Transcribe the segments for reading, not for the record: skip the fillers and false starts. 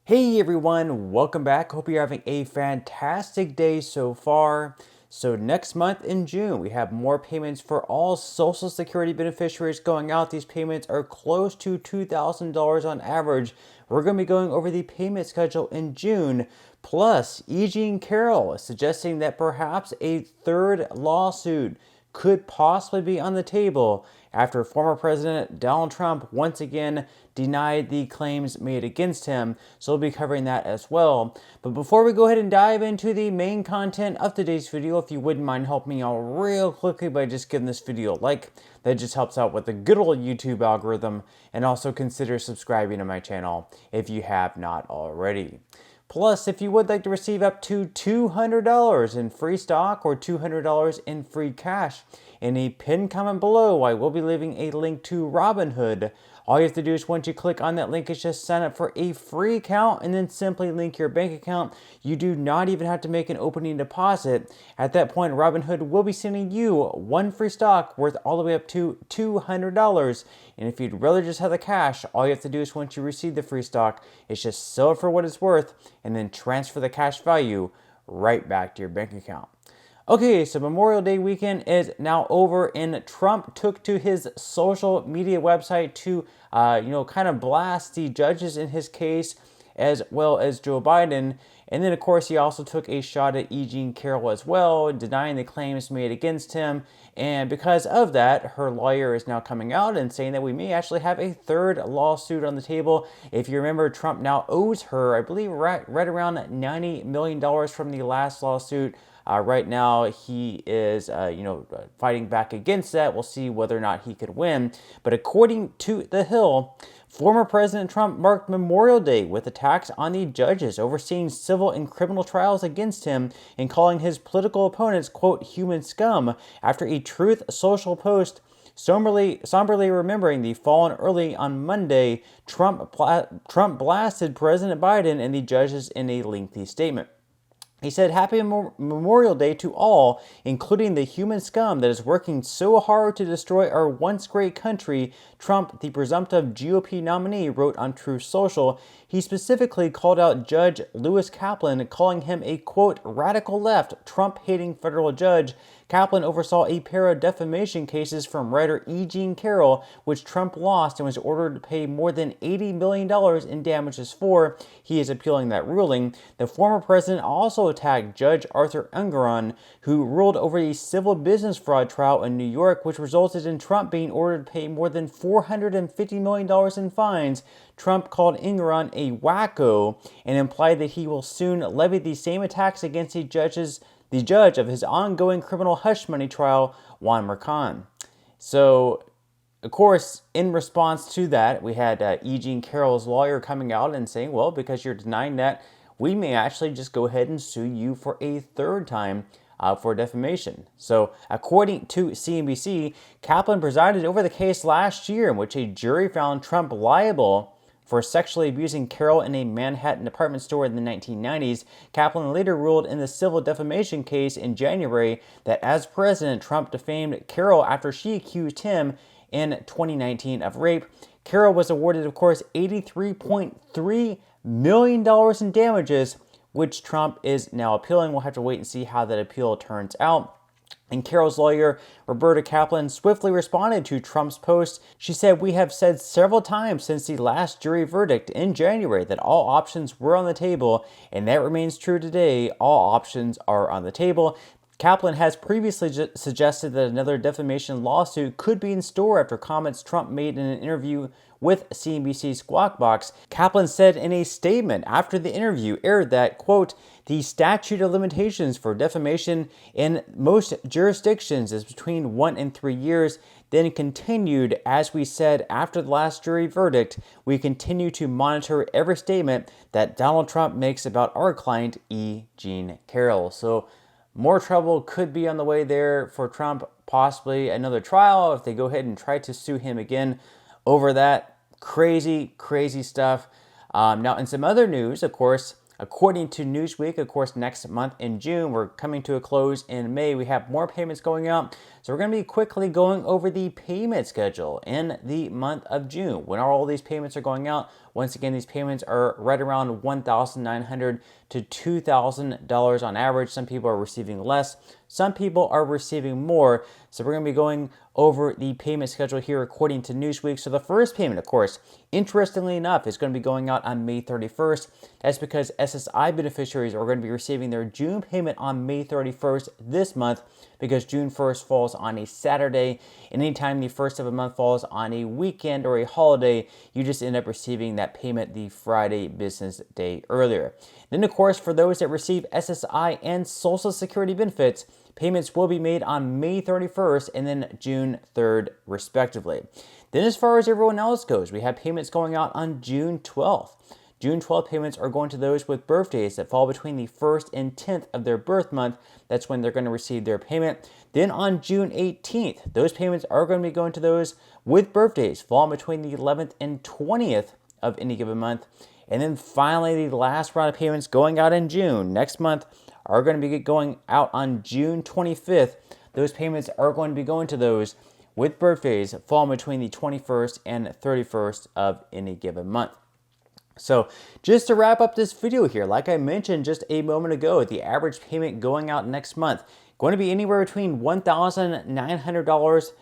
Hey everyone, welcome back. Hope you're having a fantastic day so far. So next month in June, we have more payments for all Social Security beneficiaries going out. These payments are close to $2,000 on average. We're going to be going over the payment schedule in June. Plus, E. Jean Carroll is suggesting that perhaps a third lawsuit could possibly be on the table after former President Donald Trump once again denied the claims made against him. So we'll be covering that as well. But before we go ahead and dive into the main content of today's video, if you wouldn't mind helping me out real quickly by just giving this video a like, that just helps out with the good old YouTube algorithm, and also consider subscribing to my channel if you have not already. Plus, if you would like to receive up to $200 in free stock or $200 in free cash, in a pinned comment below, I will be leaving a link to Robinhood. All you have to do is once you click on that link is just sign up for a free account and then simply link your bank account. You do not even have to make an opening deposit. At that point, Robinhood will be sending you one free stock worth all the way up to $200. And if you'd rather just have the cash, all you have to do is once you receive the free stock, is just sell it for what it's worth and then transfer the cash value right back to your bank account. Okay, so Memorial Day weekend is now over, and Trump took to his social media website to, kind of blast the judges in his case, as well as Joe Biden. And then, of course, he also took a shot at E. Jean Carroll as well, denying the claims made against him. And because of that, her lawyer is now coming out and saying that we may actually have a third lawsuit on the table. If you remember, Trump now owes her, I believe, right around $90 million from the last lawsuit. Right now, he is, fighting back against that. We'll see whether or not he could win. But according to The Hill, former President Trump marked Memorial Day with attacks on the judges overseeing civil and criminal trials against him and calling his political opponents, quote, human scum, after a Truth Social post somberly remembering the fallen early on Monday. Trump blasted President Biden and the judges in a lengthy statement. He said, "Happy Memorial Day to all, including the human scum that is working so hard to destroy our once great country," Trump, the presumptive GOP nominee, wrote on Truth Social. He specifically called out Judge Lewis Kaplan, calling him a, quote, radical left, Trump-hating federal judge. Kaplan oversaw a pair of defamation cases from writer E. Jean Carroll, which Trump lost and was ordered to pay more than $80 million in damages for. He is appealing that ruling. The former president also attacked Judge Arthur Engoron, who ruled over a civil business fraud trial in New York, which resulted in Trump being ordered to pay more than $450 million in fines. Trump called Engoron a wacko and implied that he will soon levy the same attacks against the judge of his ongoing criminal hush money trial, Juan Merchan. So, of course, in response to that, we had E. Jean Carroll's lawyer coming out and saying, well, because you're denying that, we may actually just go ahead and sue you for a third time for defamation. So, according to CNBC, Kaplan presided over the case last year in which a jury found Trump liable for sexually abusing Carroll in a Manhattan department store in the 1990s. Kaplan later ruled in the civil defamation case in January that as president, Trump defamed Carroll after she accused him in 2019 of rape. Carroll was awarded, of course, $83.3 million in damages, which Trump is now appealing. We'll have to wait and see how that appeal turns out. And Carroll's lawyer, Roberta Kaplan, swiftly responded to Trump's post. She said, "We have said several times since the last jury verdict in January that all options were on the table, and that remains true today. All options are on the table." Kaplan has previously suggested that another defamation lawsuit could be in store after comments Trump made in an interview with CNBC's Squawk Box. Kaplan said in a statement after the interview aired that, quote, "The statute of limitations for defamation in most jurisdictions is between 1 and 3 years." Then continued, "As we said after the last jury verdict, we continue to monitor every statement that Donald Trump makes about our client, E. Jean Carroll." So more trouble could be on the way there for Trump, possibly another trial if they go ahead and try to sue him again over that. Crazy stuff. Now, in some other news, of course, according to Newsweek, of course, next month in June, we're coming to a close in May. We have more payments going out. So we're going to be quickly going over the payment schedule in the month of June. When all these payments are going out, Once again, these payments are right around $1,900 to $2,000 on average. Some people are receiving less, some people are receiving more. So we're going to be going over the payment schedule here according to Newsweek. So the first payment, of course, interestingly enough, is going to be going out on May 31st. That's because SSI beneficiaries are going to be receiving their June payment on May 31st this month, because June 1st falls on a Saturday. And anytime the first of a month falls on a weekend or a holiday, you just end up receiving that payment the Friday business day earlier. Then, of course, for those that receive SSI and Social Security benefits, payments will be made on May 31st and then June 3rd, respectively. Then as far as everyone else goes, we have payments going out on June 12th. June 12th payments are going to those with birthdays that fall between the 1st and 10th of their birth month. That's when they're going to receive their payment. Then on June 18th, those payments are going to be going to those with birthdays falling between the 11th and 20th of any given month. And then finally, the last round of payments going out in June next month are going to be going out on June 25th. Those payments are going to be going to those with birthdays falling between the 21st and 31st of any given month. So just to wrap up this video here, like I mentioned just a moment ago, the average payment going out next month going to be anywhere between $1,900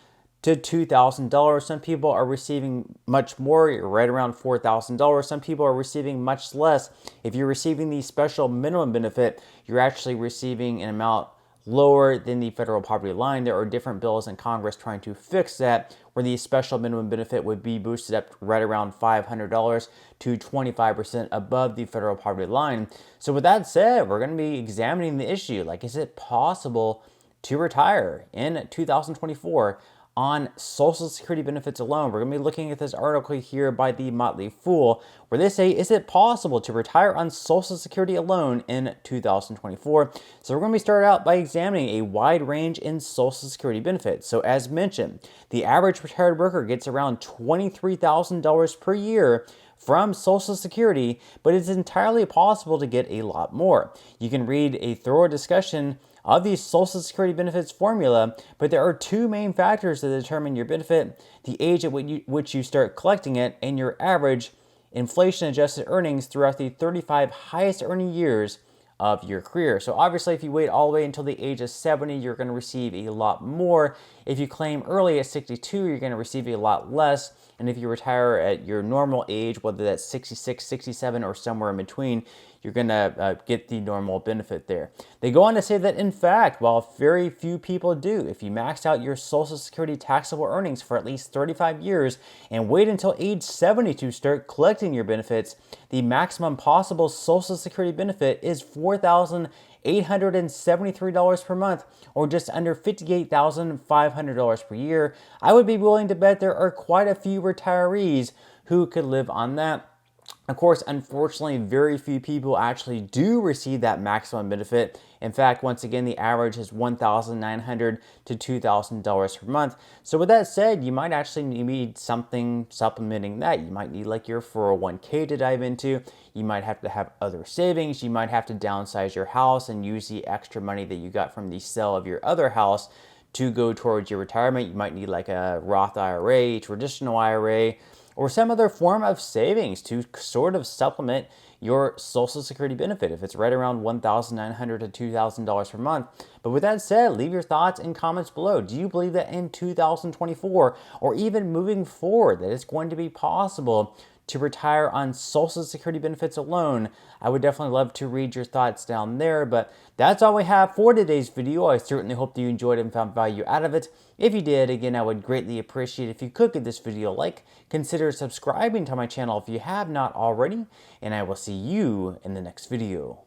to $2,000. Some people are receiving much more, right around $4,000. Some people are receiving much less. If you're receiving the special minimum benefit, you're actually receiving an amount lower than the federal poverty line. There are different bills in Congress trying to fix that, where the special minimum benefit would be boosted up right around $500 to 25% above the federal poverty line. So with that said, we're going to be examining the issue. Like, is it possible to retire in 2024 on Social Security benefits alone? We're going to be looking at this article here by the Motley Fool, where they say, is it possible to retire on Social Security alone in 2024? So we're going to start out by examining a wide range in Social Security benefits. So as mentioned, the average retired worker gets around $23,000 per year from Social Security, but it's entirely possible to get a lot more. You can read a thorough discussion of the Social Security benefits formula, but there are two main factors that determine your benefit: the age at which you start collecting it and your average inflation-adjusted earnings throughout the 35 highest earning years of your career. So obviously, if you wait all the way until the age of 70, you're going to receive a lot more. If you claim early at 62, you're going to receive a lot less. And if you retire at your normal age, whether that's 66, 67, or somewhere in between, you're going to get the normal benefit there. They go on to say that, in fact, while very few people do, if you max out your Social Security taxable earnings for at least 35 years and wait until age 70 to start collecting your benefits, the maximum possible Social Security benefit is $4,873 per month, or just under $58,500 per year. I would be willing to bet there are quite a few retirees who could live on that. Of course, unfortunately, very few people actually do receive that maximum benefit. In fact, once again, the average is $1,900 to $2,000 per month. So with that said, you might actually need something supplementing that. You might need like your 401k to dive into. You might have to have other savings. You might have to downsize your house and use the extra money that you got from the sale of your other house to go towards your retirement. You might need like a Roth IRA, traditional IRA, or some other form of savings to sort of supplement your Social Security benefit if it's right around $1,900 to $2,000 per month. But with that said, leave your thoughts and comments below. Do you believe that in 2024 or even moving forward that it's going to be possible to retire on Social Security benefits alone? I would definitely love to read your thoughts down there, but that's all we have for today's video. I certainly hope that you enjoyed it and found value out of it. If you did, again, I would greatly appreciate if you could give this video a like, consider subscribing to my channel if you have not already, and I will see you in the next video.